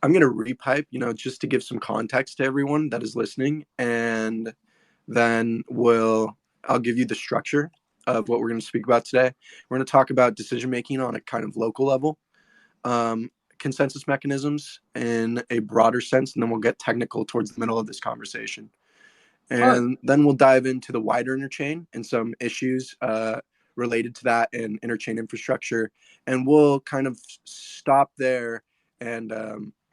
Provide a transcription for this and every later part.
I'm going to repipe, just to give some context to everyone that is listening, and then I'll give you the structure of what we're going to speak about today. We're going to talk about decision making on a kind of local level, consensus mechanisms in a broader sense, and then we'll get technical towards the middle of this conversation. All right. And then we'll dive into the wider interchain and some issues related to that and interchain infrastructure. And we'll kind of stop there and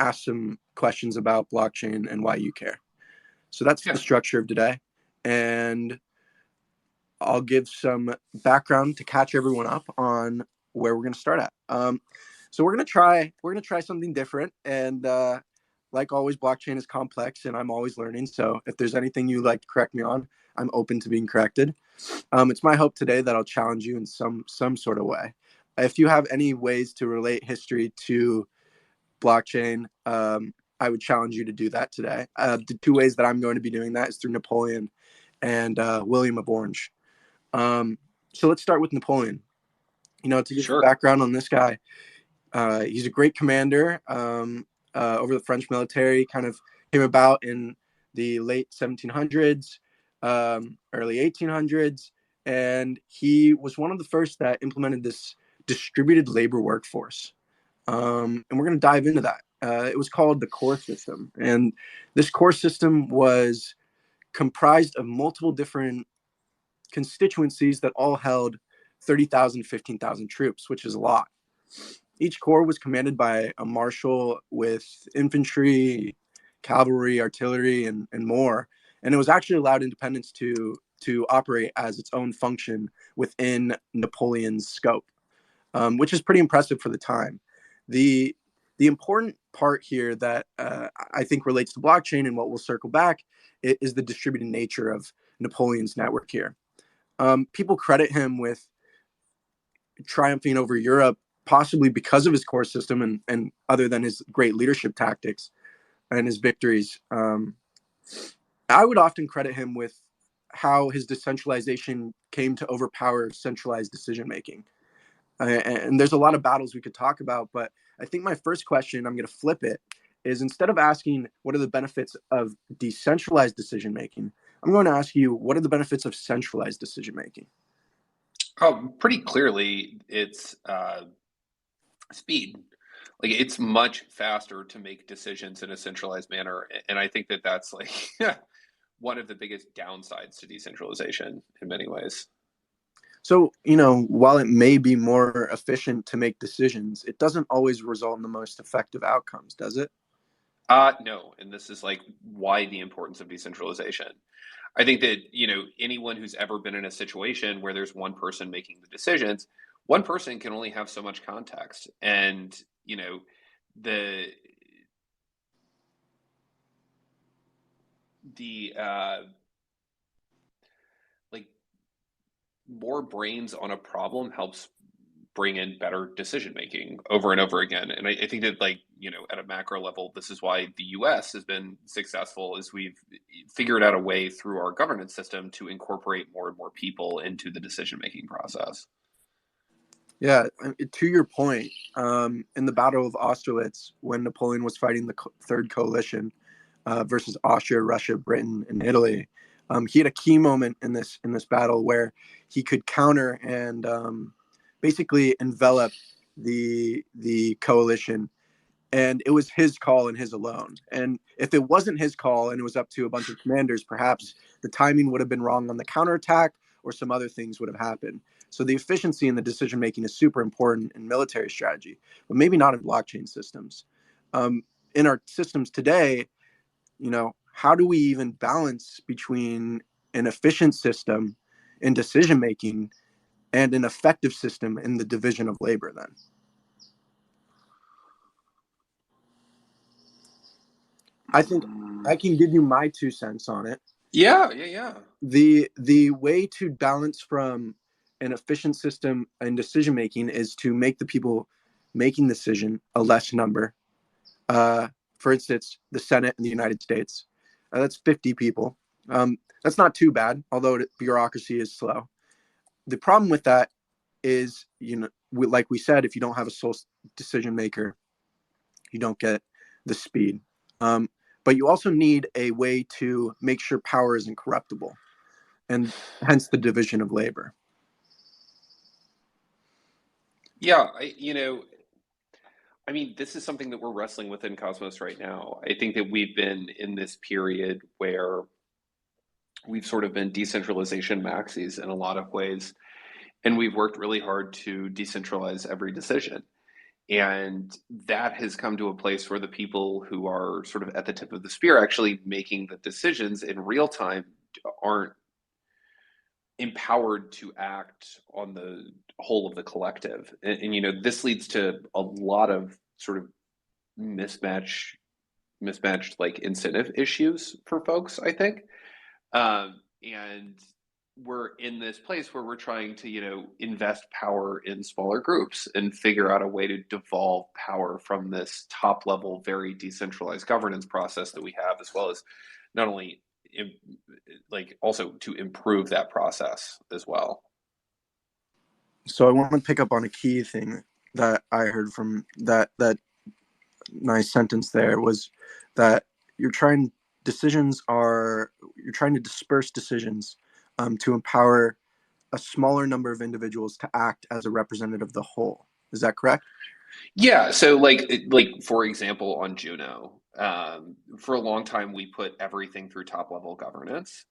ask some questions about blockchain and why you care. So that's the Yeah. structure of today. And I'll give some background to catch everyone up on where we're going to start at. So we're going to try something different. And like always, blockchain is complex, and I'm always learning. So if there's anything you'd like to correct me on, I'm open to being corrected. It's my hope today that I'll challenge you in some sort of way. If you have any ways to relate history to blockchain, I would challenge you to do that today. The two ways that I'm going to be doing that is through Napoleon and William of Orange. So let's start with Napoleon. To give some Sure. background on this guy, he's a great commander over the French military. Kind of came about in the late 1700s, early 1800s, and he was one of the first that implemented this distributed labor workforce. And we're going to dive into that. It was called the core system, and this core system was comprised of multiple different constituencies that all held 30,000, 15,000 troops, which is a lot. Each corps was commanded by a marshal with infantry, cavalry, artillery, and more. And it was actually allowed independence to operate as its own function within Napoleon's scope, which is pretty impressive for the time. The the important part here that I think relates to blockchain and what we'll circle back is the distributed nature of Napoleon's network here. People credit him with triumphing over Europe, possibly because of his core system and other than his great leadership tactics and his victories. I would often credit him with how his decentralization came to overpower centralized decision making. And there's a lot of battles we could talk about, but I think my first question, I'm going to flip it, is instead of asking what are the benefits of decentralized decision making, I'm going to ask you what are the benefits of centralized decision making. Oh, pretty clearly, it's speed. Like it's much faster to make decisions in a centralized manner, and I think that that's like one of the biggest downsides to decentralization in many ways. So, while it may be more efficient to make decisions, it doesn't always result in the most effective outcomes, does it? No, and this is like why the importance of decentralization. I think that, anyone who's ever been in a situation where there's one person making the decisions, one person can only have so much context. And, the the like more brains on a problem helps bring in better decision making over and over again. And I think that at a macro level, this is why the US has been successful is we've figured out a way through our governance system to incorporate more and more people into the decision making process. Yeah, to your point, in the Battle of Austerlitz, when Napoleon was fighting the Third Coalition versus Austria, Russia, Britain, and Italy, he had a key moment in this battle where he could counter and basically envelop the coalition, and it was his call and his alone. And if it wasn't his call and it was up to a bunch of commanders, perhaps the timing would have been wrong on the counterattack or some other things would have happened. So the efficiency in the decision making is super important in military strategy, but maybe not in blockchain systems. In our systems today, how do we even balance between an efficient system in decision making and an effective system in the division of labor then? I think I can give you my 2 cents on it. Yeah, yeah, yeah. The way to balance from an efficient system and decision making is to make the people making decision a less number. Uh, for instance, the Senate in the United States, that's 50 people. That's not too bad, although bureaucracy is slow. The problem with that is, like we said, if you don't have a sole decision maker, you don't get the speed. Um, but you also need a way to make sure power isn't corruptible, and hence the division of labor. Yeah, I mean, this is something that we're wrestling with in Cosmos right now. I think that we've been in this period where we've sort of been decentralization maxis in a lot of ways, and we've worked really hard to decentralize every decision. And that has come to a place where the people who are sort of at the tip of the spear actually making the decisions in real time aren't empowered to act on the whole of the collective. This leads to a lot of sort of mismatch mismatched like incentive issues for folks, I think. And we're in this place where we're trying to, invest power in smaller groups and figure out a way to devolve power from this top level, very decentralized governance process that we have, as well as not only like also to improve that process as well. So I want to pick up on a key thing that I heard from that nice sentence there was that you're trying you're trying to disperse decisions to empower a smaller number of individuals to act as a representative of the whole. Is that correct? Yeah, so like for example, on Juno, for a long time we put everything through top level governance,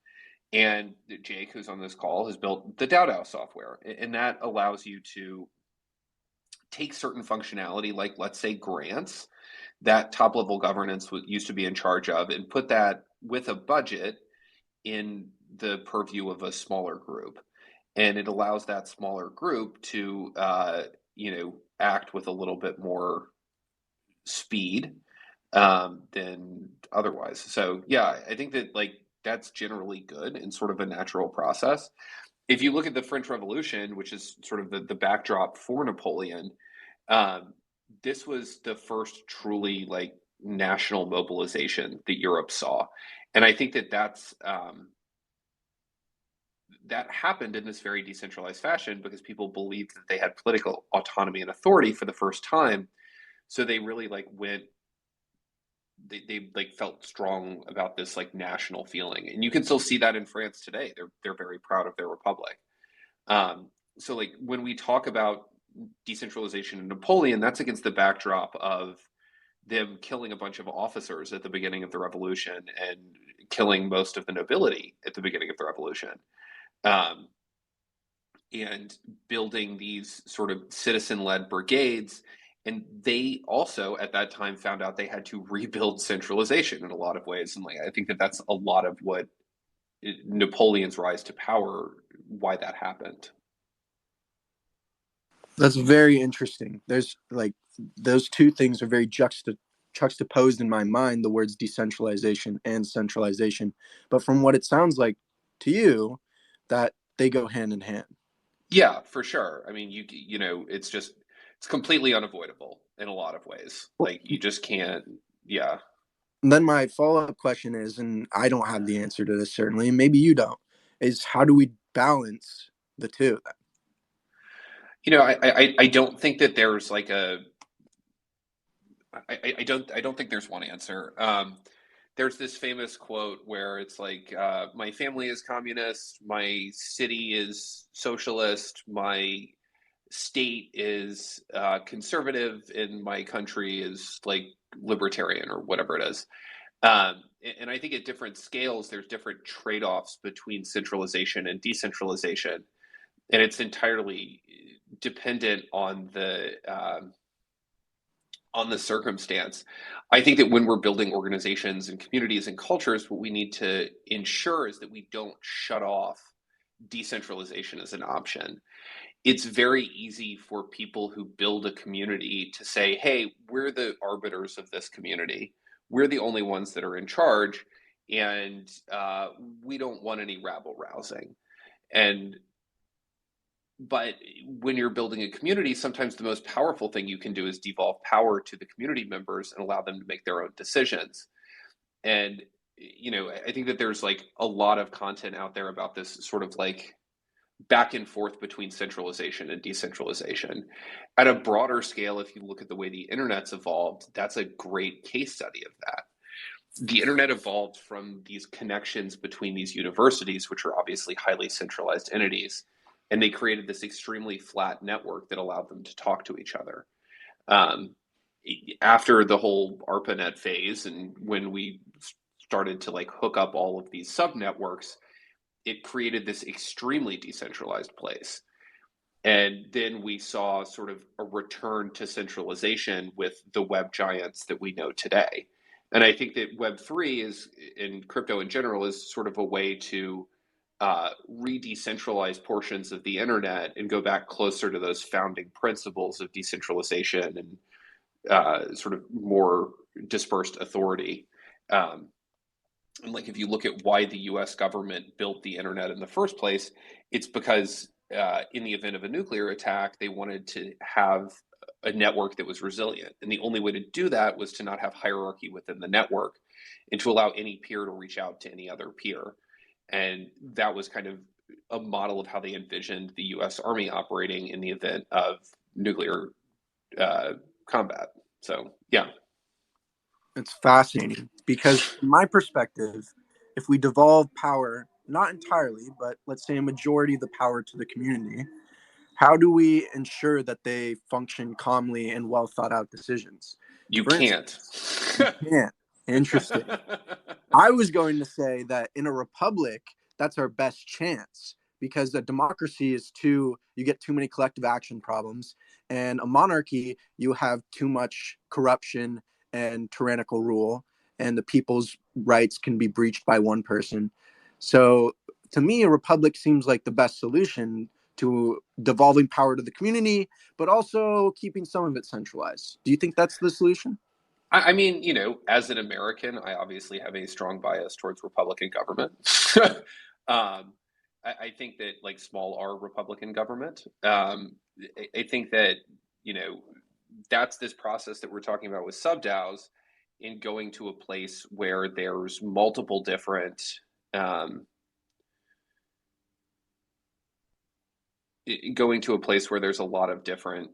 and Jake, who's on this call, has built the DAO software, and that allows you to take certain functionality, like let's say grants, that top level governance used to be in charge of, and put that with a budget in the purview of a smaller group, and it allows that smaller group to act with a little bit more speed than otherwise. So yeah, I think that like that's generally good and sort of a natural process. If you look at the French Revolution, which is sort of the backdrop for Napoleon, um, this was the first truly like national mobilization that Europe saw, and I think that that happened in this very decentralized fashion because people believed that they had political autonomy and authority for the first time. So they really like went they like felt strong about this like national feeling, and you can still see that in France today. They're very proud of their republic. So like when we talk about decentralization and Napoleon, that's against the backdrop of them killing a bunch of officers at the beginning of the revolution and killing most of the nobility at the beginning of the revolution. Um, and building these sort of citizen-led brigades. And they also, at that time, found out they had to rebuild centralization in a lot of ways. And like, I think that that's a lot of what Napoleon's rise to power, why that happened. That's very interesting. There's like those two things are very juxtaposed in my mind, the words decentralization and centralization. But from what it sounds like to you, that they go hand in hand. Yeah, for sure. I mean, it's completely unavoidable in a lot of ways. Well, Like you just can't. Yeah. then my follow-up question is, and I don't have the answer to this certainly, and maybe you don't, is how do we balance the two? I don't think that there's like I don't think there's one answer. There's this famous quote where it's like, my family is communist, my city is socialist, my state is conservative, and my country is like libertarian or whatever it is. And I think at different scales, there's different trade offs between centralization and decentralization. And it's entirely dependent on the circumstance. I think that when we're building organizations and communities and cultures, what we need to ensure is that we don't shut off decentralization as an option. It's very easy for people who build a community to say, hey, we're the arbiters of this community. We're the only ones that are in charge, and we don't want any rabble rousing. And but when you're building a community, sometimes the most powerful thing you can do is devolve power to the community members and allow them to make their own decisions. And I think that there's like a lot of content out there about this sort of like back and forth between centralization and decentralization. At a broader scale, if you look at the way the internet's evolved, that's a great case study of that. The internet evolved from these connections between these universities, which are obviously highly centralized entities, and they created this extremely flat network that allowed them to talk to each other. Um, After the whole ARPANET phase, and when we started to like hook up all of these sub networks, it created this extremely decentralized place. And then we saw sort of a return to centralization with the web giants that we know today. And I think that Web3 is, in crypto in general, is sort of a way to re-decentralize portions of the internet and go back closer to those founding principles of decentralization and sort of more dispersed authority. Um, and like if you look at why the US government built the internet in the first place, it's because in the event of a nuclear attack, they wanted to have a network that was resilient. And the only way to do that was to not have hierarchy within the network and to allow any peer to reach out to any other peer. And that was kind of a model of how they envisioned the US Army operating in the event of nuclear combat. So, yeah. It's fascinating because, from my perspective, if we devolve power, not entirely, but let's say a majority of the power to the community, how do we ensure that they function calmly and well thought out decisions? You For can't. instance, you can't. Interesting. I was going to say that in a republic, that's our best chance because a democracy is you get too many collective action problems. And a monarchy, you have too much corruption and tyrannical rule, and the people's rights can be breached by one person. So to me, a republic seems like the best solution to devolving power to the community, but also keeping some of it centralized. Do you think that's the solution? I mean, as an American, I obviously have a strong bias towards Republican government. I think that like small R Republican government. I think that you know that's this process that we're talking about with subDAOs in going to a place where there's multiple different um, going to a place where there's a lot of different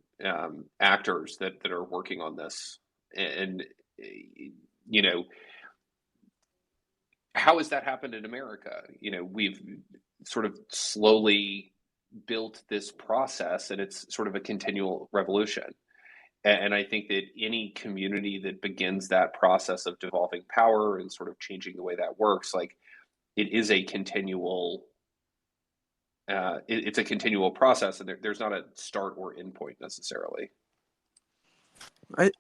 actors that are working on this, and you know how has that happened in America? We've sort of slowly built this process, and it's sort of a continual revolution. And I think that any community that begins that process of devolving power and sort of changing the way that works, like it is a continual, it's a continual process, and there's not a start or end point necessarily.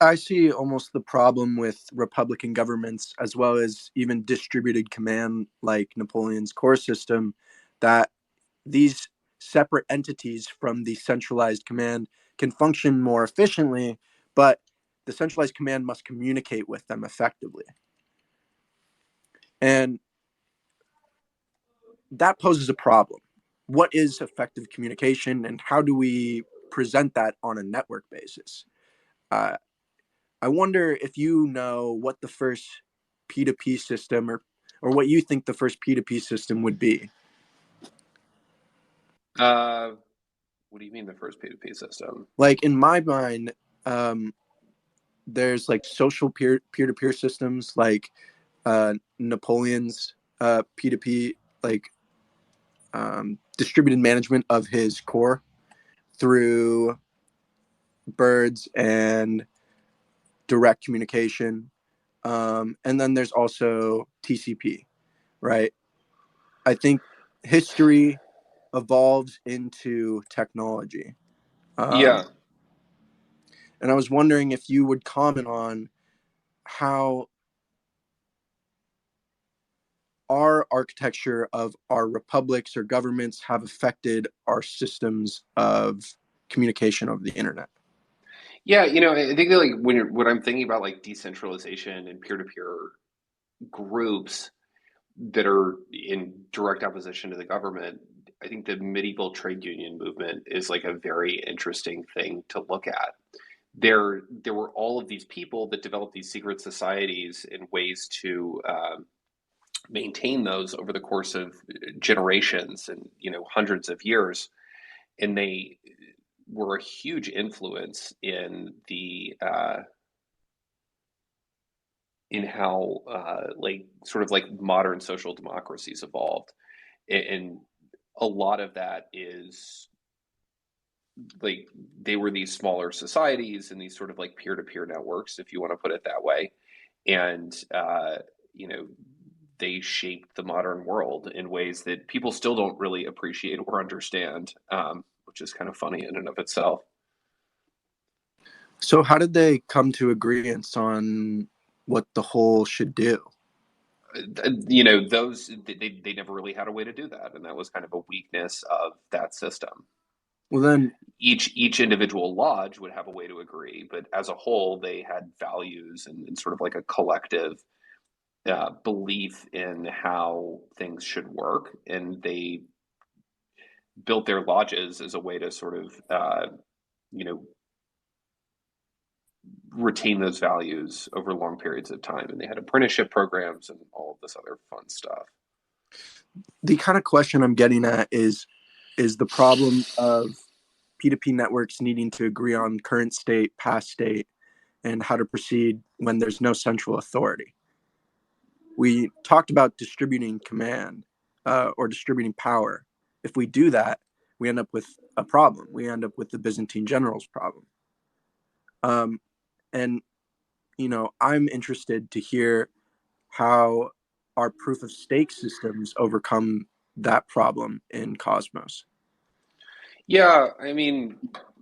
I see almost the problem with Republican governments as well as even distributed command like Napoleon's core system, that these separate entities from the centralized command can function more efficiently, but the centralized command must communicate with them effectively. And that poses a problem. What is effective communication and how do we present that on a network basis? Uh, I wonder if you know what the first P2P system or what you think the first P2P system would be. Uh, what do you mean the first P2P system? Like in my mind, there's like social peer-to-peer systems like Napoleon's P2P, like distributed management of his core through birds and direct communication. And then there's also TCP, right? I think history evolves into technology. Yeah, And I was wondering if you would comment on how our architecture of our republics or governments have affected our systems of communication over the internet. yeah. I think that like when I'm thinking about like decentralization and peer-to-peer groups that are in direct opposition to the government, I think the medieval trade union movement is like a very interesting thing to look at. There were all of these people that developed these secret societies and ways to maintain those over the course of generations and hundreds of years, and they were a huge influence in the in how like sort of like modern social democracies evolved, and a lot of that is like they were these smaller societies and these sort of like peer-to-peer networks, if you want to put it that way, and you know they shaped the modern world in ways that people still don't really appreciate or understand, which is kind of funny in and of itself. So how did they come to agreements on what the whole should do? Those they never really had a way to do that, and that was kind of a weakness of that system. Well, then, Each individual lodge would have a way to agree, but as a whole, they had values and sort of like a collective belief in how things should work, and they built their lodges as a way to sort of you know retain those values over long periods of time. And they had apprenticeship programs and all of this other fun stuff. the kind of question I'm getting at is the problem of P2P networks needing to agree on current state, past state, and how to proceed when there's no central authority. We talked about distributing command or distributing power. If we do that, we end up with a problem. We end up with the Byzantine generals problem. And, I'm interested to hear how our proof of stake systems overcome that problem in Cosmos. Yeah, I mean,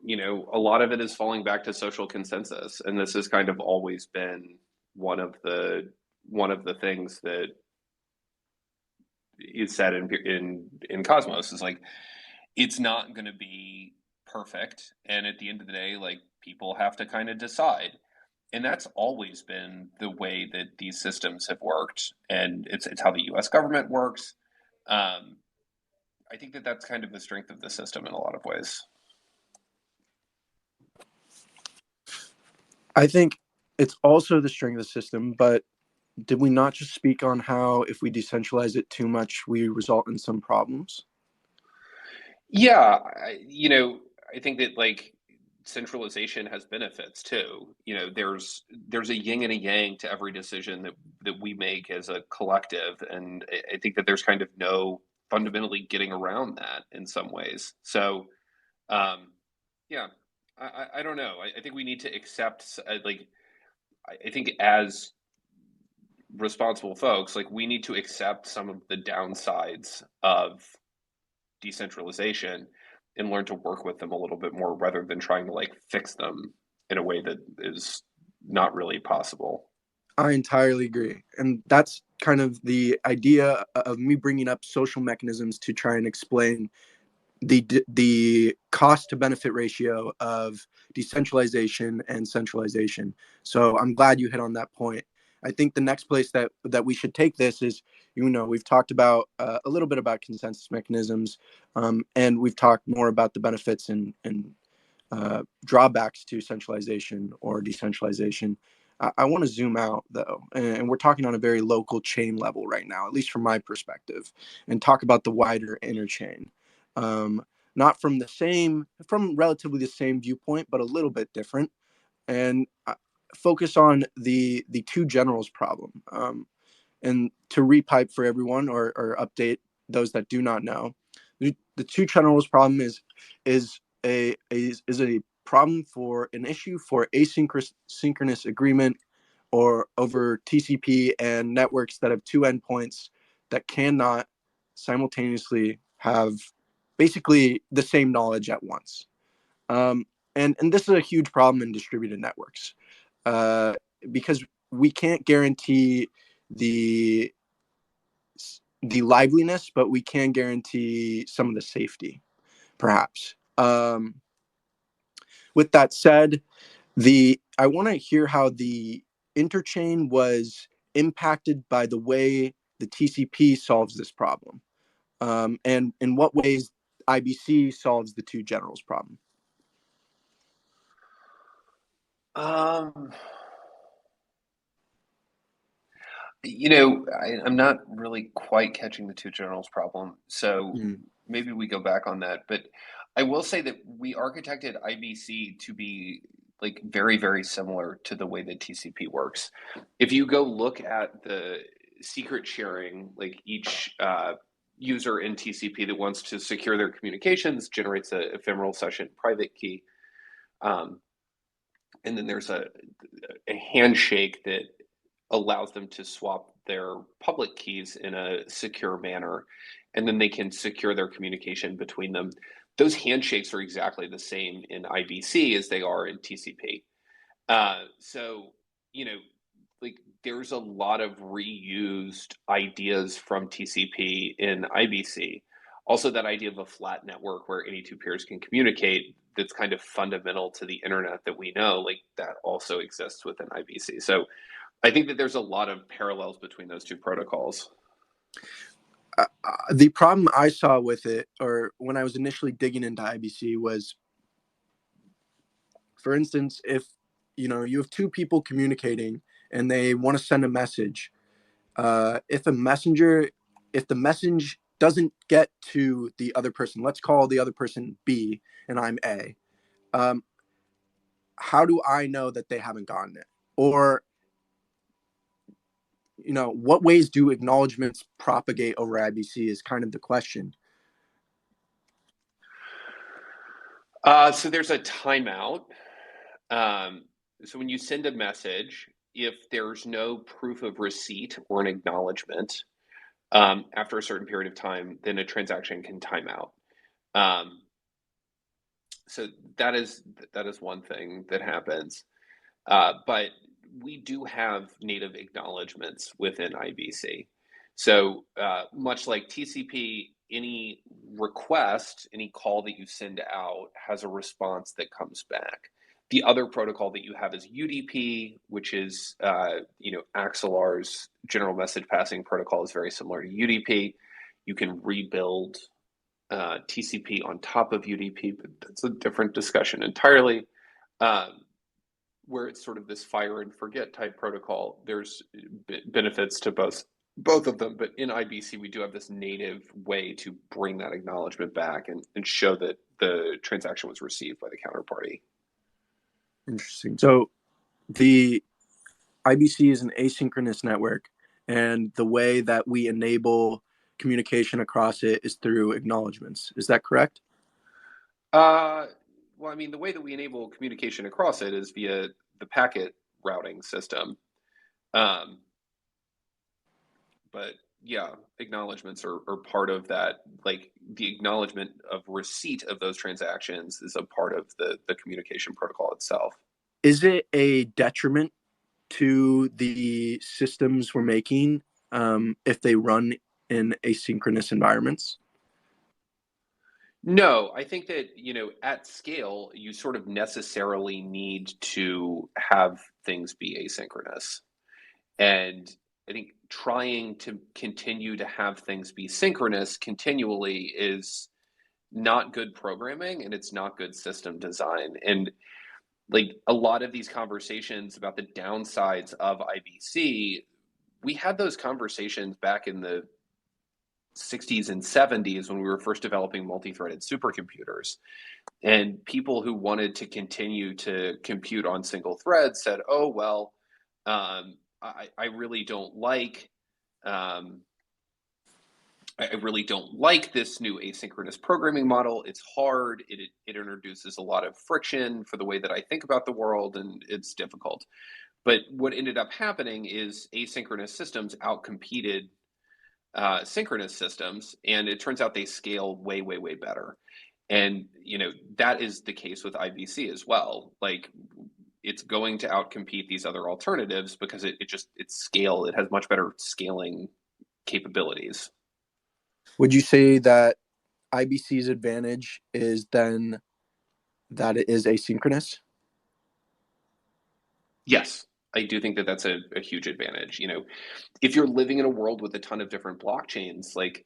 a lot of it is falling back to social consensus, and this has kind of always been one of the one of the things that is said in Cosmos is like it's not going to be perfect, and at the end of the day, like people have to kind of decide, and that's always been the way that these systems have worked, and it's how the U.S. government works. Um, I think that that's kind of the strength of the system in a lot of ways. I think it's also the strength of the system, but did we not just speak on how if we decentralize it too much, we result in some problems? Yeah, I think that like centralization has benefits too. There's a yin and a yang to every decision that we make as a collective, and I think that there's kind of no fundamentally getting around that in some ways. So, um, yeah, I don't know. I think we need to accept like I think as responsible folks, like we need to accept some of the downsides of decentralization and learn to work with them a little bit more rather than trying to like fix them in a way that is not really possible. I entirely agree. And that's kind of the idea of me bringing up social mechanisms to try and explain the cost to benefit ratio of decentralization and centralization. So I'm glad you hit on that point. I think the next place that we should take this is, we've talked about a little bit about consensus mechanisms, and we've talked more about the benefits and drawbacks to centralization or decentralization. I want to zoom out though, and we're talking on a very local chain level right now, at least from my perspective, and talk about the wider interchain. Not from relatively the same viewpoint, but a little bit different, and focus on the two generals problem. And to repipe for everyone or update those that do not know, the two generals problem is a problem for an issue for asynchronous agreement or over TCP and networks that have two endpoints that cannot simultaneously have basically the same knowledge at once. Um, and this is a huge problem in distributed networks uh, because we can't guarantee the the liveliness, but we can guarantee some of the safety, perhaps. With that said, the I want to hear how the interchain was impacted by the way the TCP solves this problem, and in what ways IBC solves the two generals problem. Um, I'm not really quite catching the two generals problem, so Mm. maybe we go back on that. But I will say that we architected IBC to be like very, very similar to the way that TCP works. If you go look at the secret sharing, like each user in TCP that wants to secure their communications generates a ephemeral session private key. Um, and then there's a handshake that allows them to swap their public keys in a secure manner, and then they can secure their communication between them. Those handshakes are exactly the same in IBC as they are in TCP. So, you know, like there's a lot of reused ideas from TCP in IBC. Also, that idea of a flat network where any two peers can communicate, that's kind of fundamental to the internet that we know, like that also exists within IBC. So I think that there's a lot of parallels between those two protocols. The problem I saw with it, or when I was initially digging into IBC, was, for instance, if you have two people communicating and they want to send a message, if the message doesn't get to the other person, let's call the other person B and I'm A. Um, how do I know that they haven't gotten it? Or what ways do acknowledgments propagate over IBC is kind of the question. So there's a timeout. So when you send a message, if there's no proof of receipt or an acknowledgement after a certain period of time, then a transaction can time out. Um, so that is one thing that happens. But we do have native acknowledgements within IBC. So much like TCP, any request, any call that you send out has a response that comes back. The other protocol that you have is UDP, which is Axelar's general message passing protocol is very similar to UDP. You can rebuild TCP on top of UDP, but that's a different discussion entirely. Um, where it's sort of this fire and forget type protocol, there's benefits to both of them. But in IBC, we do have this native way to bring that acknowledgement back and show that the transaction was received by the counterparty. Interesting. So the IBC is an asynchronous network, and the way that we enable communication across it is through acknowledgments. Is that correct? Well, I mean, the way that we enable communication across it is via the packet routing system. Um, but yeah, acknowledgments are part of that. Like the acknowledgement of receipt of those transactions is a part of the communication protocol itself. Is it a detriment to the systems we're making if they run in asynchronous environments? No, I think that, at scale, you sort of necessarily need to have things be asynchronous. And I think trying to continue to have things be synchronous continually is not good programming and it's not good system design. And like a lot of these conversations about the downsides of IBC, we had those conversations back in the 60s and 70s when we were first developing multi-threaded supercomputers. And people who wanted to continue to compute on single threads said, oh, well, I really don't like um, I really don't like this new asynchronous programming model. It's hard. It introduces a lot of friction for the way that I think about the world, and it's difficult. But what ended up happening is asynchronous systems outcompeted synchronous systems, and it turns out they scale way, way, way better. And that is the case with IBC as well. Like it's going to outcompete these other alternatives because it has much better scaling capabilities. Would you say that IBC's advantage is then that it is asynchronous? Yes, I do think that that's a huge advantage. If you're living in a world with a ton of different blockchains, like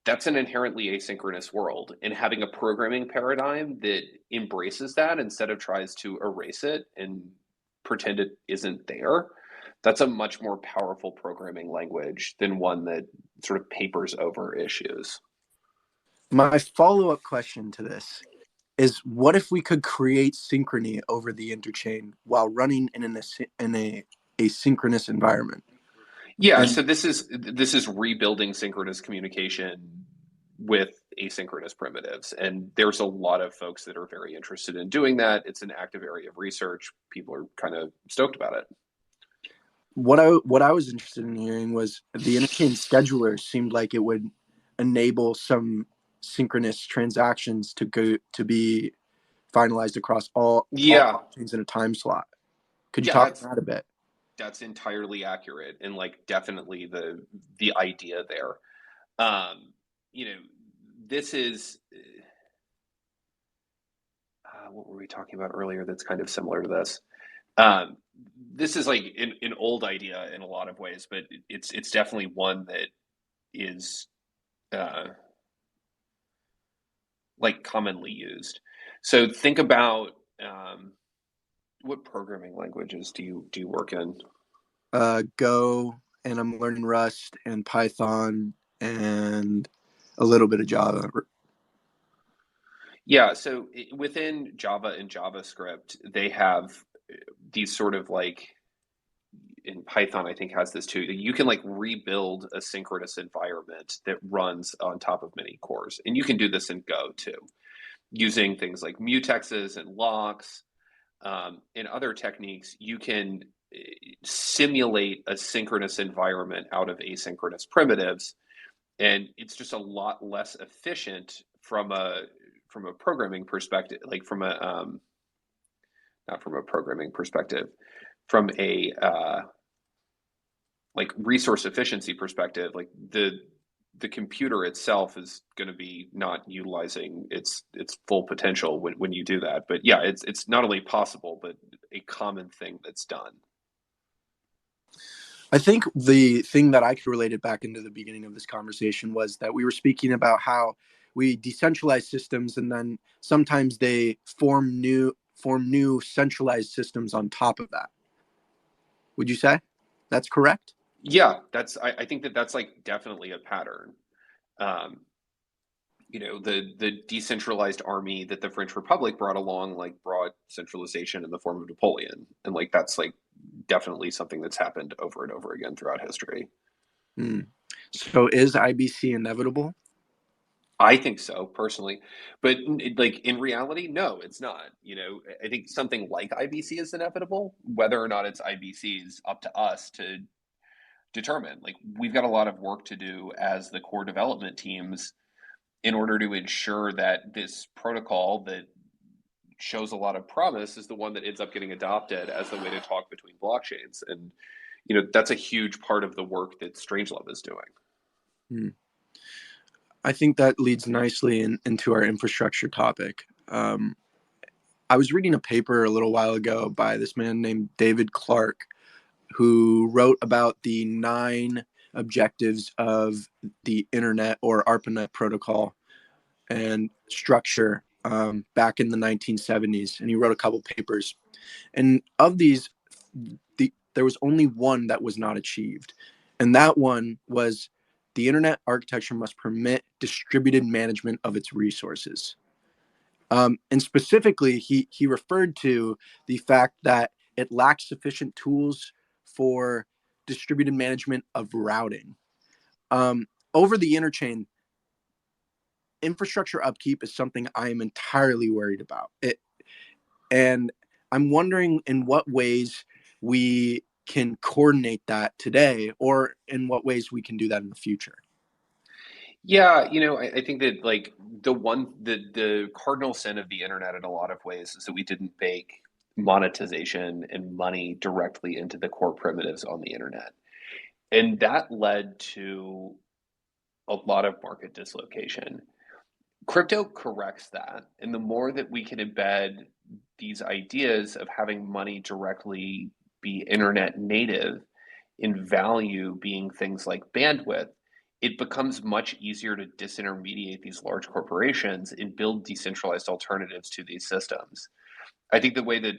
that's an inherently asynchronous world. And having a programming paradigm that embraces that instead of tries to erase it and pretend it isn't there, That's a much more powerful programming language than one that sort of papers over issues. My follow-up question to this is, what if we could create synchrony over the interchain while running in a asynchronous environment? Yeah, And so this is rebuilding synchronous communication with asynchronous primitives, and there's a lot of folks that are very interested in doing that. It's an active area of research. People are kind of stoked about it. what I was interested in hearing was the interchain scheduler seemed like it would enable some synchronous transactions to be finalized across all Yeah, blockchains in a time slot. Could you yeah, talk on that's that a bit? that's entirely accurate, and like definitely the idea there. Um, you know, this is what were we talking about earlier? That's kind of similar to this. Um, this is like an old idea in a lot of ways, but it's definitely one that is uh, like commonly used. So think about what programming languages do you work in? Go, and I'm learning Rust and Python and a little bit of Java. Yeah, so within Java and JavaScript, they have these sort of like in Python, I think has this too. You can like rebuild a synchronous environment that runs on top of many cores, and you can do this in Go too, using things like mutexes and locks and other techniques. You can simulate a synchronous environment out of asynchronous primitives, and it's just a lot less efficient from a programming perspective, like from a not from a programming perspective, from a like resource efficiency perspective. Like the computer itself is going to be not utilizing its full potential when you do that. But yeah, it's not only possible, but a common thing that's done. I think the thing that I could relate it back into the beginning of this conversation was that we were speaking about how we decentralize systems and then sometimes they form new centralized systems on top of that. Would you say that's correct? Yeah, I think that's like definitely a pattern. Um, the decentralized army that the French Republic brought along, like brought centralization in the form of Napoleon, and like that's like definitely something that's happened over and over again throughout history. Hmm. So is IBC inevitable? I think so personally, but like in reality, no, it's not. I think something like IBC is inevitable. Whether or not it's IBC is up to us to determine. Like we've got a lot of work to do as the core development teams in order to ensure that this protocol that shows a lot of promise is the one that ends up getting adopted as the way to talk between blockchains. And that's a huge part of the work that Strangelove is doing. Hmm. I think that leads nicely into our infrastructure topic. I was reading a paper a little while ago by this man named David Clark, who wrote about the 9 objectives of the internet or ARPANET protocol and structure back in the 1970s. And he wrote a couple papers. And of these, there was only one that was not achieved. And that one was the internet architecture must permit distributed management of its resources. And specifically, he referred to the fact that it lacks sufficient tools for distributed management of routing. Over the interchain, infrastructure upkeep is something I am entirely worried about. And I'm wondering in what ways we can coordinate that today, or in what ways we can do that in the future. Yeah, I think that like the cardinal sin of the internet in a lot of ways is that we didn't bake monetization and money directly into the core primitives on the internet. And that led to a lot of market dislocation. Crypto corrects that. And the more that we can embed these ideas of having money directly be internet native in value being things like bandwidth, it becomes much easier to disintermediate these large corporations and build decentralized alternatives to these systems. I think the way that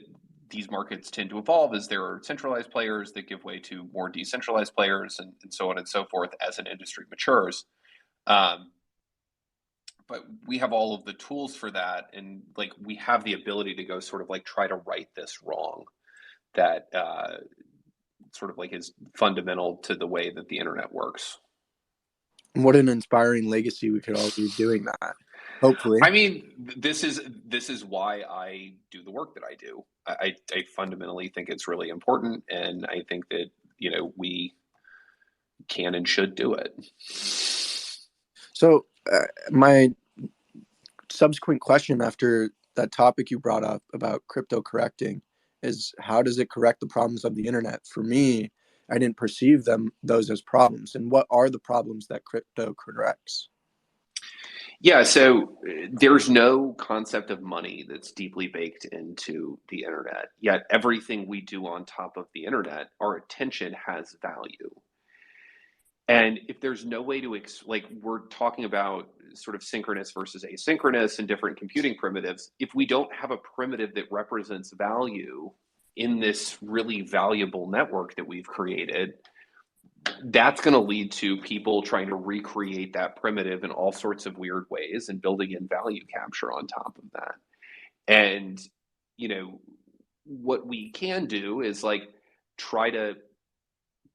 these markets tend to evolve as there are centralized players that give way to more decentralized players, and so on and so forth as an industry matures. Um, but we have all of the tools for that, and like we have the ability to go sort of like try to right this wrong that sort of like is fundamental to the way that the internet works. What an inspiring legacy we could all be doing that. Hopefully. I mean, this is why I do the work that I do. I fundamentally think it's really important, and I think that we can and should do it. So my subsequent question after that topic you brought up about crypto correcting is, how does it correct the problems of the internet? For me, I didn't perceive those as problems. And what are the problems that crypto corrects? Yeah, so there's no concept of money that's deeply baked into the internet. Yet everything we do on top of the internet, our attention has value. And if there's no way to, like, we're talking about sort of synchronous versus asynchronous and different computing primitives, if we don't have a primitive that represents value in this really valuable network that we've created, that's going to lead to people trying to recreate that primitive in all sorts of weird ways and building in value capture on top of that. And, what we can do is like try to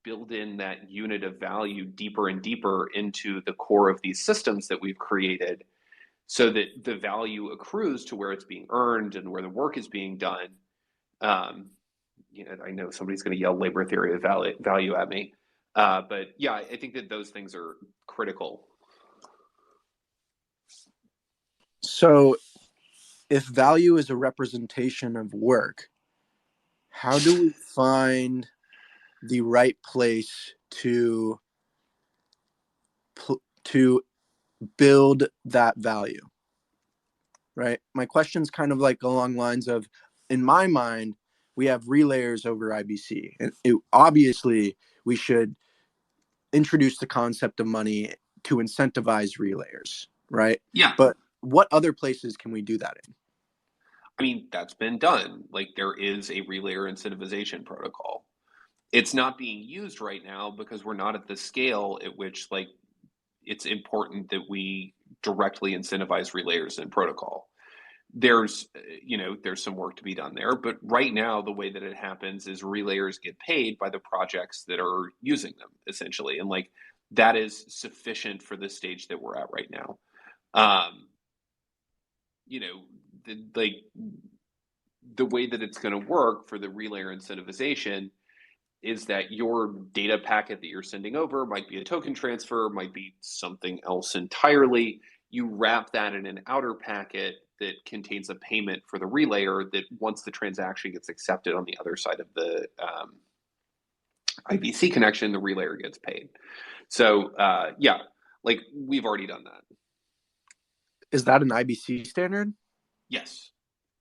build in that unit of value deeper and deeper into the core of these systems that we've created so that the value accrues to where it's being earned and where the work is being done. Um, I know somebody's going to yell labor theory of value at me. But yeah, I think that those things are critical. So if value is a representation of work, how do we find the right place to to build that value? Right? My question's kind of like along lines of, in my mind, we have relayers over IBC, and obviously we should introduce the concept of money to incentivize relayers, right? Yeah. But what other places can we do that in? I mean, that's been done. Like there is a relayer incentivization protocol. It's not being used right now because we're not at the scale at which like it's important that we directly incentivize relayers in protocol. There's some work to be done there, but right now the way that it happens is relayers get paid by the projects that are using them essentially, and like that is sufficient for the stage that we're at right now. um you know like the way that it's going to work for the relayer incentivization is that your data packet that you're sending over might be a token transfer, might be something else entirely. You wrap that in an outer packet that contains a payment for the relayer that once the transaction gets accepted on the other side of the IBC connection, the relayer gets paid. So yeah, like we've already done that. Is that an IBC standard? Yes.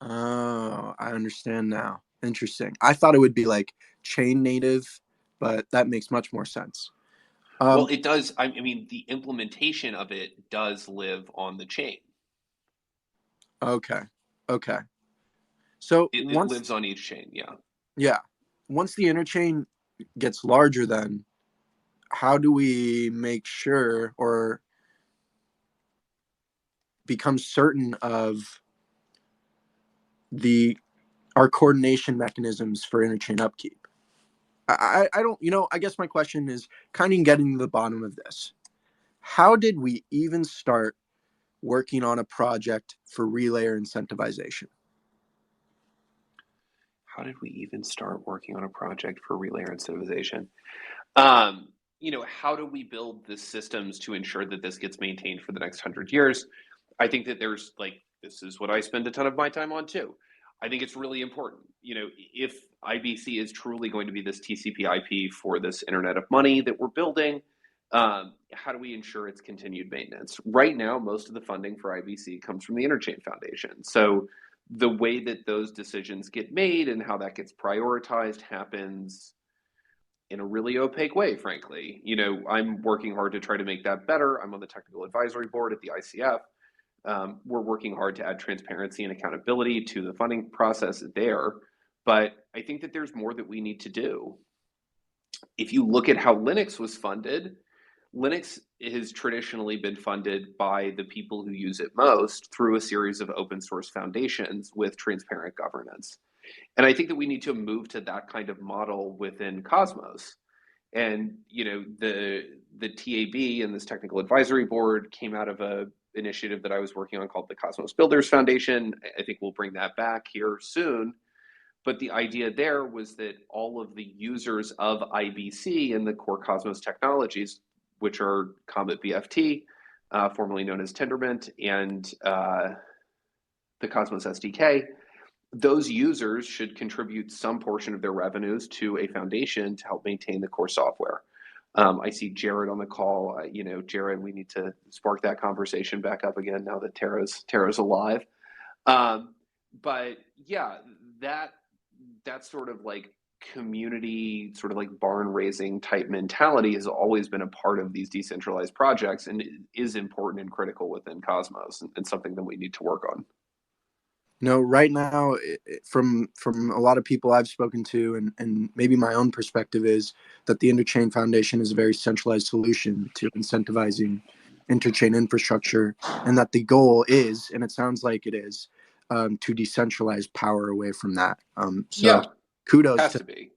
Oh, I understand now. Interesting. I thought it would be like chain native, but that makes much more sense. Well, it does. I mean, the implementation of it does live on the chain. Okay. Okay. So It once, lives on each chain. Yeah. yeah, once the interchain gets larger, then how do we make sure or become certain of the our coordination mechanisms for interchain upkeep? I don't, I guess my question is kind of getting to the bottom of this. How did we even start working on a project for relayer incentivization? How did we even start working on a project for relayer incentivization? Um, how do we build the systems to ensure that this gets maintained for the next 100 years? I think that there's like, this is what I spend a ton of my time on too. I think it's really important. If IBC is truly going to be this TCP/IP for this Internet of Money that we're building, how do we ensure its continued maintenance? Right now, most of the funding for IBC comes from the Interchain Foundation. So the way that those decisions get made and how that gets prioritized happens in a really opaque way, frankly. I'm working hard to try to make that better. I'm on the technical advisory board at the ICF. We're working hard to add transparency and accountability to the funding process there. But I think that there's more that we need to do. If you look at how Linux was funded, Linux has traditionally been funded by the people who use it most through a series of open source foundations with transparent governance. And I think that we need to move to that kind of model within Cosmos. And the TAB and this technical advisory board came out of a initiative that I was working on called the Cosmos Builders Foundation. I think we'll bring that back here soon. But the idea there was that all of the users of IBC and the core Cosmos technologies, which are Comet BFT, formerly known as Tendermint, and the Cosmos SDK, those users should contribute some portion of their revenues to a foundation to help maintain the core software. I see Jared on the call. Jared, we need to spark that conversation back up again now that Tara's alive. But yeah, that sort of like community, sort of like barn raising type mentality has always been a part of these decentralized projects and is important and critical within Cosmos, and something that we need to work on. No, right now, from a lot of people I've spoken to, and maybe my own perspective, is that the Interchain Foundation is a very centralized solution to incentivizing interchain infrastructure, and that the goal is, and it sounds like it is, to decentralize power away from that. So Yeah, kudos has to. to be.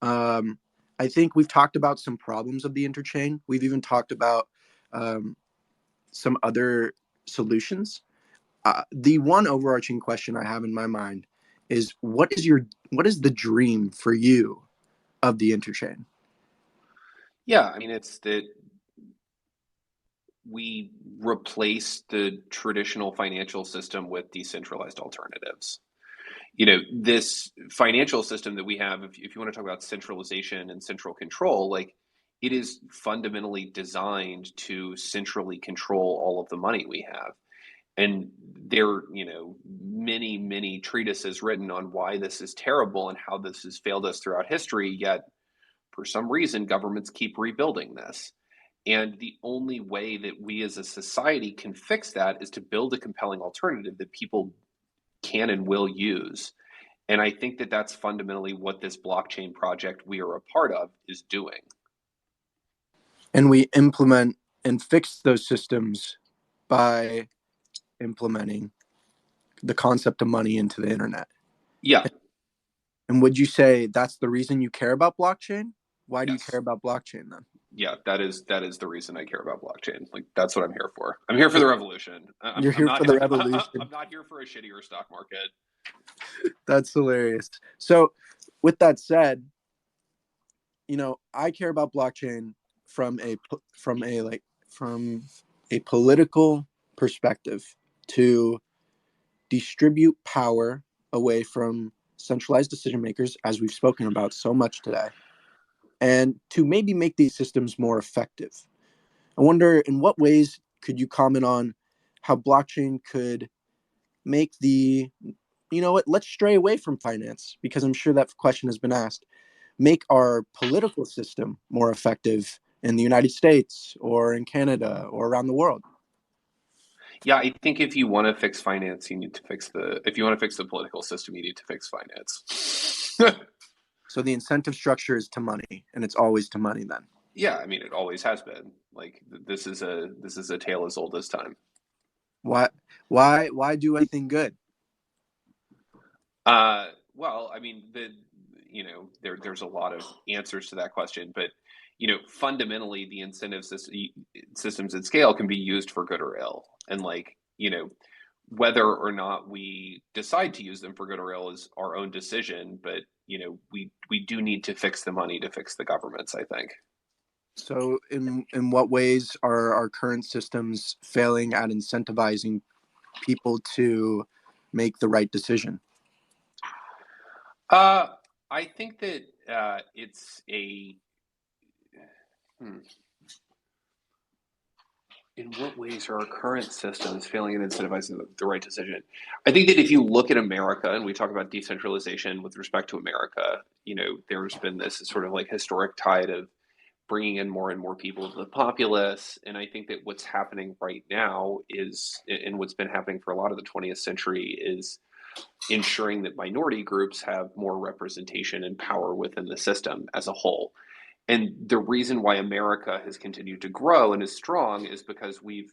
I think we've talked about some problems of the interchain. We've even talked about some other solutions. The one overarching question I have in my mind is what is the dream for you of the interchain? Yeah, I mean, it's that we replace the traditional financial system with decentralized alternatives. This financial system that we have, if you want to talk about centralization and central control, like it is fundamentally designed to centrally control all of the money we have. And there, many treatises written on why this is terrible and how this has failed us throughout history, yet for some reason, governments keep rebuilding this. And the only way that we as a society can fix that is to build a compelling alternative that people can and will use. And I think that that's fundamentally what this blockchain project we are a part of is doing. And we implement and fix those systems by implementing the concept of money into the internet. Yeah. And would you say that's the reason you care about blockchain? Why do you care Yes. about blockchain then? Yeah, that is the reason I care about blockchain. Like that's what I'm here for. I'm here for the revolution. You're here for the revolution. I'm not here for a shittier stock market. That's hilarious. So, with that said, I care about blockchain from a political perspective to distribute power away from centralized decision makers, as we've spoken about so much today, and to maybe make these systems more effective. I wonder, in what ways could you comment on how blockchain could make let's stray away from finance, because I'm sure that question has been asked, make our political system more effective in the United States or in Canada or around the world? Yeah, I think if you want to fix finance, you need to fix if you want to fix the political system, you need to fix finance. So the incentive structure is to money, and it's always to money then. Yeah, I mean it always has been. Like this is a tale as old as time. Why do anything good? Well, I mean there's a lot of answers to that question, but fundamentally the incentive systems at scale can be used for good or ill, and whether or not we decide to use them for good or ill is our own decision. But we do need to fix the money to fix the governments, I think. So in what ways are our current systems failing at incentivizing people to make the right decision? I think that it's a. In what ways are our current systems failing in incentivizing the right decision? I think that if you look at America and we talk about decentralization with respect to America, there's been this sort of like historic tide of bringing in more and more people to the populace. And I think that what's happening right now is, and what's been happening for a lot of the 20th century is ensuring that minority groups have more representation and power within the system as a whole. And the reason why America has continued to grow and is strong is because we've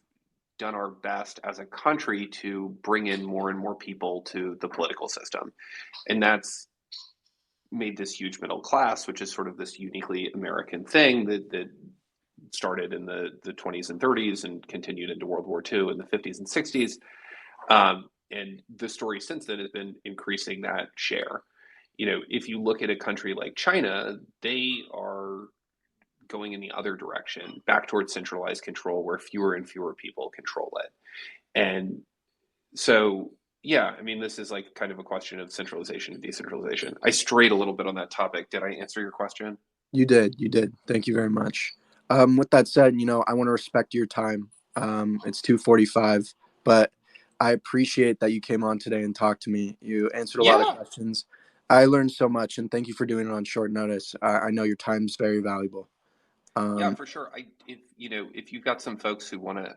done our best as a country to bring in more and more people to the political system. And that's made this huge middle class, which is sort of this uniquely American thing that started in the 20s and 30s and continued into World War II in the 50s and 60s. And the story since then has been increasing that share. If you look at a country like China, they are going in the other direction, back towards centralized control where fewer and fewer people control it. And so, yeah, I mean, this is like kind of a question of centralization and decentralization. I strayed a little bit on that topic. Did I answer your question? You did. You did. Thank you very much. With that said, I want to respect your time. It's 2:45, but I appreciate that you came on today and talked to me. You answered a lot of Yeah. questions. I learned so much, and thank you for doing it on short notice. I know your time is very valuable. Yeah, Um, for sure. If you've got some folks who want to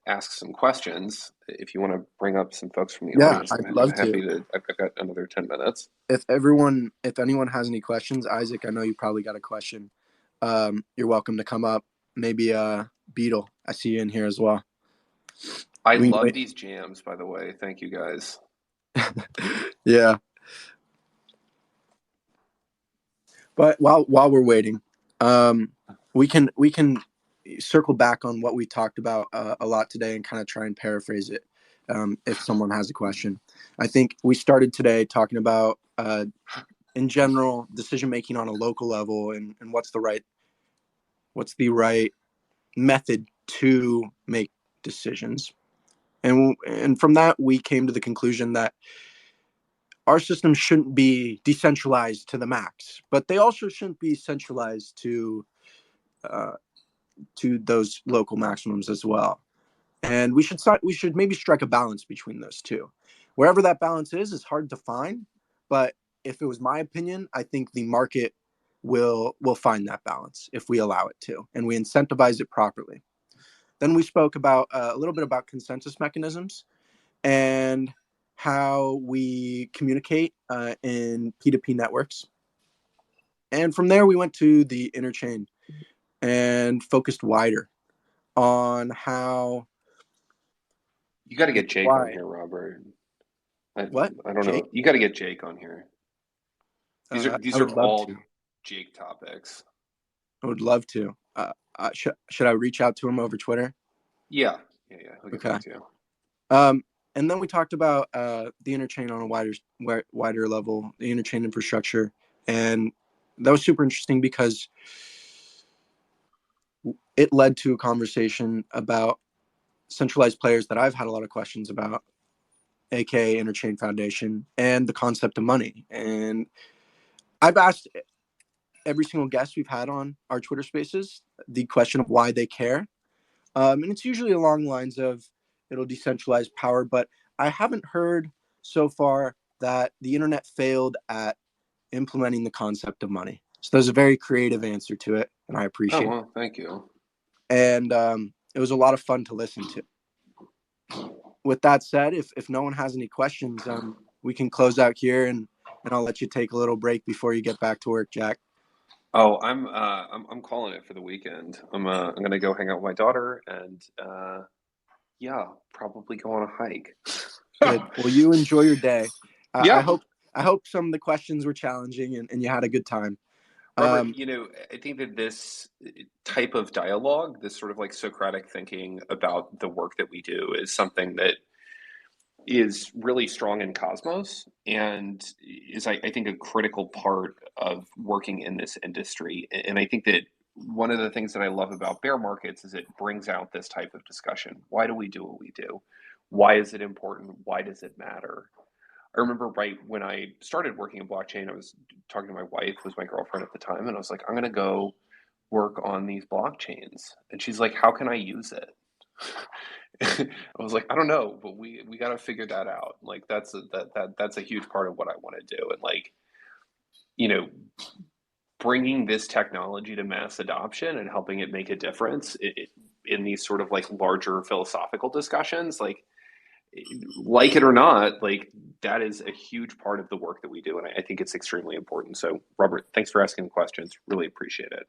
ask some questions, if you want to bring up some folks from the yeah, audience, I'd I'm love to. happy to. I've got another 10 minutes. If anyone has any questions, Isaac, I know you probably got a question. You're welcome to come up. Maybe Beetle, I see you in here as well. I We can love wait. these jams, by the way. Thank you guys. Yeah, but while we're waiting, we can circle back on what we talked about a lot today and kind of try and paraphrase it. If someone has a question, I think we started today talking about in general decision making on a local level and what's the right method to make decisions. And from that, we came to the conclusion that our system shouldn't be decentralized to the max, but they also shouldn't be centralized uh, to those local maximums as well. And we should maybe strike a balance between those two. Wherever that balance is hard to find, but if it was my opinion, I think the market will find that balance if we allow it to and we incentivize it properly. Then we spoke about a little bit about consensus mechanisms and how we communicate in P2P networks. And from there, we went to the interchain and focused wider on how You got to and get Jake on why. here, Robert. I What, I don't Jake? know. You got to get Jake on here. These are I these are would love all to. Jake topics. I would love to. Should I reach out to him over Twitter? Yeah, yeah. He'll get Okay. back to you. Um, and then we talked about the interchain on a wider level, the interchain infrastructure, and that was super interesting because it led to a conversation about centralized players that I've had a lot of questions about, aka Interchain Foundation, and the concept of money. And I've asked every single guest we've had on our Twitter Spaces the question of why they care, and it's usually along the lines of it'll decentralize power, but I haven't heard so far that the internet failed at implementing the concept of money. So there's a very creative answer to it, and I Oh appreciate it. well, thank you. And it was a lot of fun to listen to. With that said, if no one has any questions, we can close out here, and I'll let you take a little break before you get back to work, Jack. Oh, I'm calling it for the weekend. I'm gonna go hang out with my daughter and yeah, probably go on a hike. Good. Well, you enjoy your day. I Yeah, hope some of the questions were challenging and you had a good time. Robert, Um, I think that this type of dialogue, this sort of like Socratic thinking about the work that we do, is something that is really strong in Cosmos and is, I think, a critical part of working in this industry. And I think that one of the things that I love about bear markets is it brings out this type of discussion. Why do we do what we do? Why is it important? Why does it matter? I remember right when I started working in blockchain, I was talking to my wife, who was my girlfriend at the time, and I was like, I'm going to go work on these blockchains. And she's like, how can I use it? I was like, I don't know, but we got to figure that out. Like that's a huge part of what I want to do. And like, you know, bringing this technology to mass adoption and helping it make a difference in these sort of like larger philosophical discussions, like it or not, like that is a huge part of the work that we do, and I think it's extremely important. So, Robert, thanks for asking the questions. Really appreciate it.